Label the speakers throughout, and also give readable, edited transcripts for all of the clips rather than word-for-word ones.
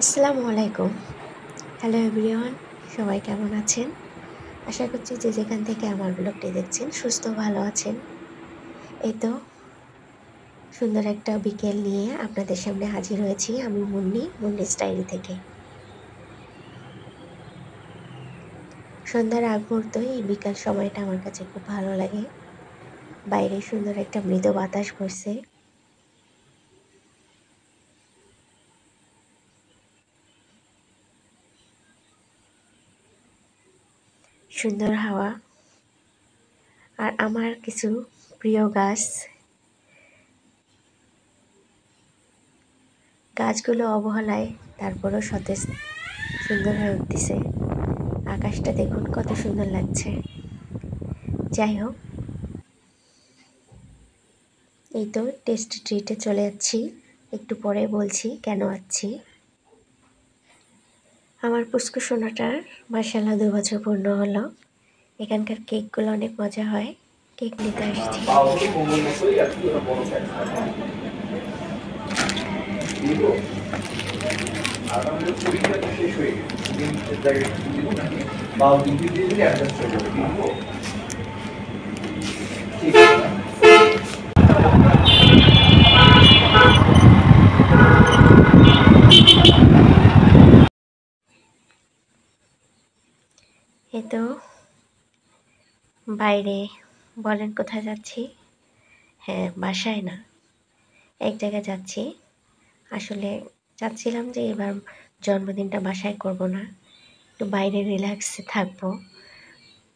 Speaker 1: আসসালামু আলাইকুম। Hello everyone, সবাই কেমন আছেন? আশা করছি যে যেখান থেকে আমার ব্লগটি দেখছেন সুস্থ ভালো আছেন। এই তো সুন্দর একটা বিকেল নিয়ে আপনাদের সামনে হাজির হয়েছি আমি মুন্নিস ডায়েরি থেকে। সন্ধ্যার আগ মুহূর্ত এই বিকাল সময়টা আমার কাছে খুব ভালো লাগে। বাইরে সুন্দর একটা মৃদু বাতাস বইছে। সুন্দর হাওয়া আর আমার কিছু প্রিয় গাছগুলো অবহেলায় তারপরও সতেজ সুন্দর হয়ে উঠতেছে। আকাশটা দেখুন কত সুন্দর লাগছে। যাই হোক, এই তো টেস্ট ট্রিটে চলে যাচ্ছি, একটু পরে বলছি কেন যাচ্ছি। আমার পুচকু সোনাটার মাশাআল্লাহ 2 বছর পূর্ণ হলো। এখানকার কেকগুলো অনেক মজা হয়, কেক নিতে আসছি। এই তো বাইরে, বলেন কোথায় যাচ্ছি? হ্যাঁ, বাসায় না, এক জায়গায় যাচ্ছি। আসলে চাচ্ছিলাম যে এবার জন্মদিনটা বাসায় করব না, একটু বাইরে রিল্যাক্সে থাকবো,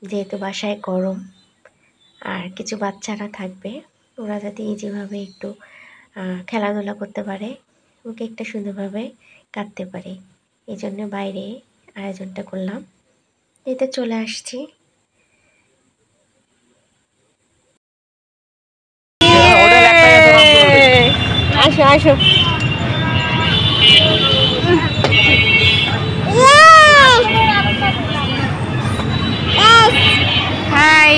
Speaker 1: যেহেতু বাসায় গরম আর কিছু বাচ্চারা থাকবে, ওরা যাতে ইজিভাবে একটু খেলাধুলা করতে পারে, ওকে একটা সুন্দরভাবে কাটতে পারে, এই জন্য বাইরে আয়োজনটা করলাম। এতে চলে আসছি। আসো আসো, হাই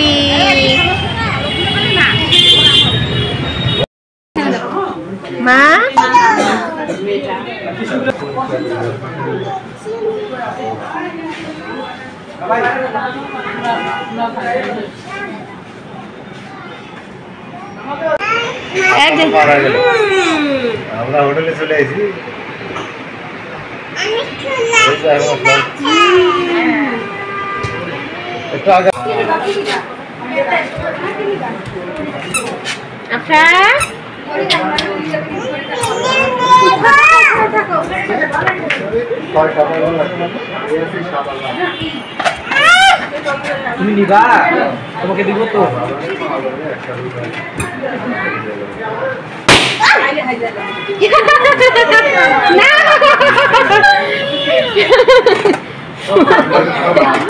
Speaker 1: মা।
Speaker 2: আমরা হোটেলে চলে এসেছি। একটু আগে
Speaker 3: তুমি নিবা, তোমাকে দিব তো।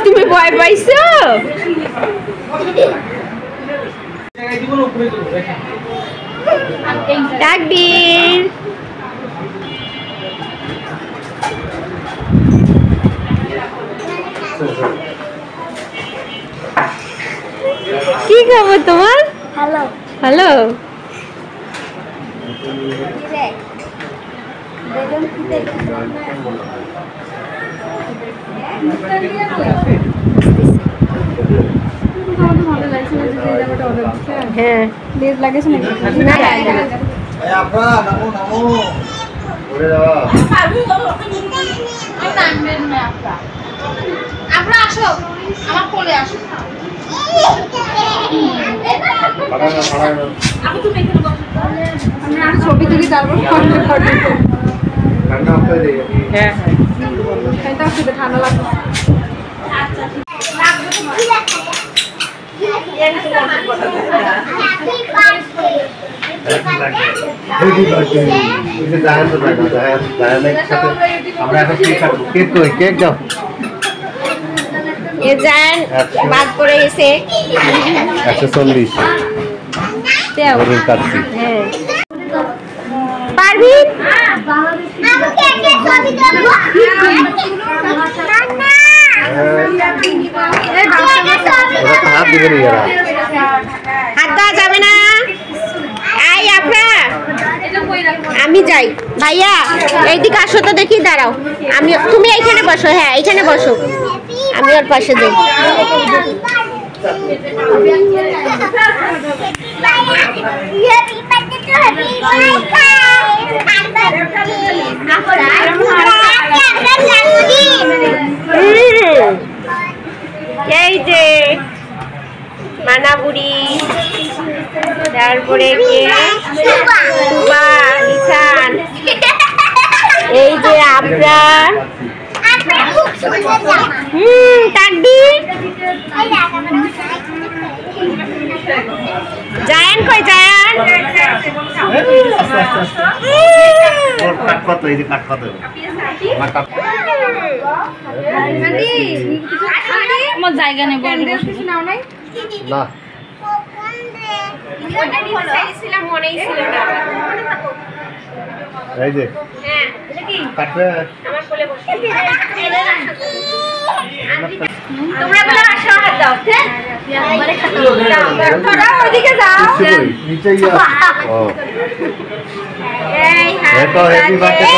Speaker 1: তুমি ভয় পাইছো? তাকবীর। কি খবর তোমার? Hello hello. হ্যাঁ, লেট লাগেছে নাকি? না
Speaker 4: আপনারা আসো, আমার কোলে আসো।
Speaker 5: ছবি তুলি, তারপর ঠান্ডা লাগবে।
Speaker 2: আমরা এখন কেক কাটবো। কেক কই? কেক দাও।
Speaker 1: এ জান বাদ পড়ে গেছে
Speaker 2: 140 গরুর কাটছি।
Speaker 1: হ্যাঁ, পারবি?
Speaker 2: হাত দিবে নি এরা,
Speaker 1: হাত দেওয়া যাবে না। আই আপনারা আমি যাই ভাইয়া এইদিকে আসো তো দেখি দাঁড়াও আমি তুমি এইখানে বসো হ্যাঁ এইখানে বসো আমি ওর পাশে যাই এই যে মানাবুড়ি তারপরে নিশান এই যে আবরা টাকবি জায়ান কই জায়ান
Speaker 2: কাট কত এই যে কাট কত আমার কাট
Speaker 4: আমার জায়গা নেই
Speaker 2: না
Speaker 1: মনেই ছিল না
Speaker 2: এই যে
Speaker 1: হ্যাঁ
Speaker 2: কাটবে
Speaker 1: আমার কোলে বসে তোমরা বলে আসো হাত দাও হ্যাঁ আমারে খাতে দাও তোরা ওদিকে যাও
Speaker 2: নিচে গিয়ে ও
Speaker 1: এই
Speaker 2: তো happy birthday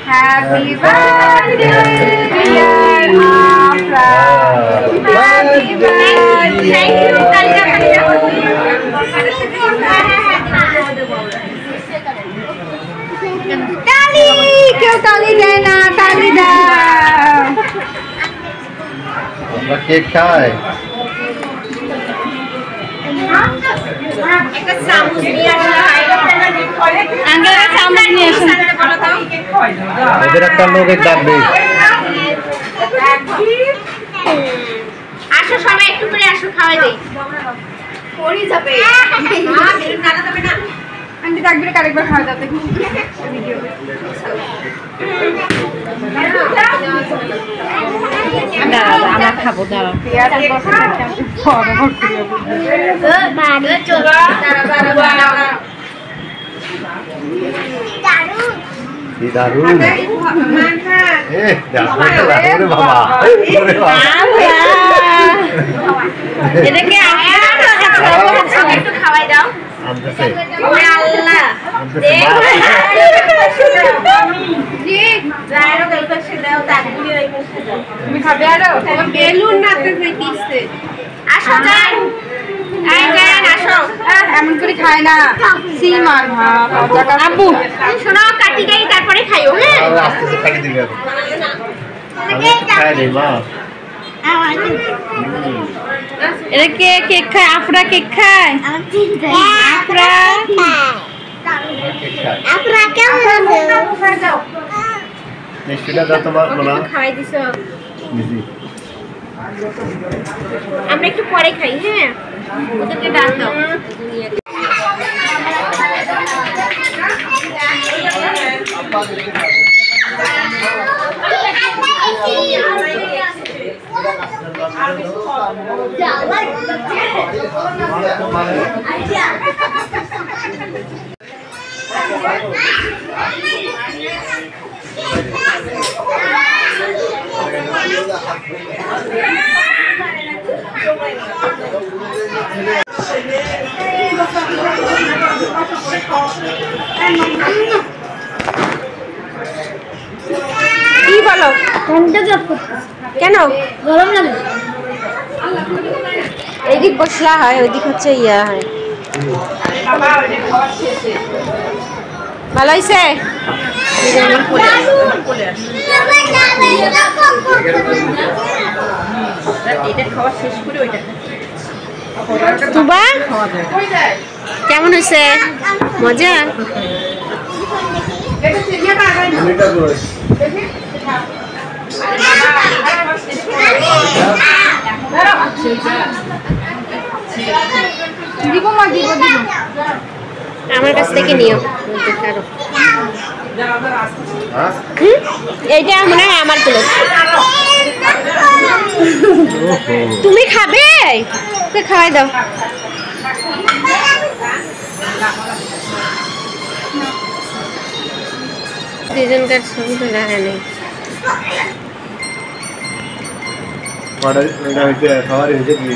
Speaker 1: happy birthday dear Afra happy birthday thank you কালকা তালি কেউ তালি দেয় না তালি দাও
Speaker 2: আমরা কেক খাই
Speaker 1: একটা চামচ নিয়ে আসলে হয়
Speaker 4: আঙ্কেল একটা চামচ নিয়ে এসো
Speaker 1: বলো তো
Speaker 2: এদের একটা লোকের ডাকবে
Speaker 1: আসো সবাই একটু করে আসো খাওয়াই দেই পড়ি যাবে মা বেরুন দাঁড়া যাবে না
Speaker 5: আন্টি ডাকবি না আরেকবার খাওয়া দাও দেখি ভিডিও
Speaker 4: আমরা খাবো দাঁড়াও
Speaker 2: কি দারুণ এ দেখো তো দারুণ বাবা ওরে বাবা
Speaker 1: এটাকে একটু খাওয়াই দাও
Speaker 2: আমতেছে
Speaker 1: ওরে আল্লাহ
Speaker 2: আমতেছে
Speaker 5: তুমি খাবে আরো
Speaker 1: বেলুন নাতে দিচ্ছে আসো যান আই যান আসো
Speaker 5: এমন করে খায় না সিম আর ভাত
Speaker 1: আব্বু শোনো কাটি দেই তারপরে খাইও হ্যাঁ
Speaker 2: আস্তে আস্তে খাই দিবি এখন আমি খাই দেই মা
Speaker 4: এটা কে কেক খায় আফরা কেক খায় আফরা
Speaker 2: মিষ্টিটা দাও তোমার বলা
Speaker 1: খাওয়াই দিছো
Speaker 2: মিষ্টি
Speaker 1: আমরা একটু পরে খাই হ্যাঁ ওদেরকে ডাল দাও কি বলো কেন গরম লাগে এইদিক বসলা হয় ওইদিক হচ্ছে ইয়া হয় ভালো হয়েছে তুবা কেমন হয়েছে মজা
Speaker 5: দিব মা দিব দিব
Speaker 1: আমার কাছ থেকে নিও কারো এইটা মনে হয় আমার প্লেট তুমি খাবে ওকে খাওয়াই দাও দুজনকার ছবি তো দেখা নেই
Speaker 2: খাবার হয়েছে কি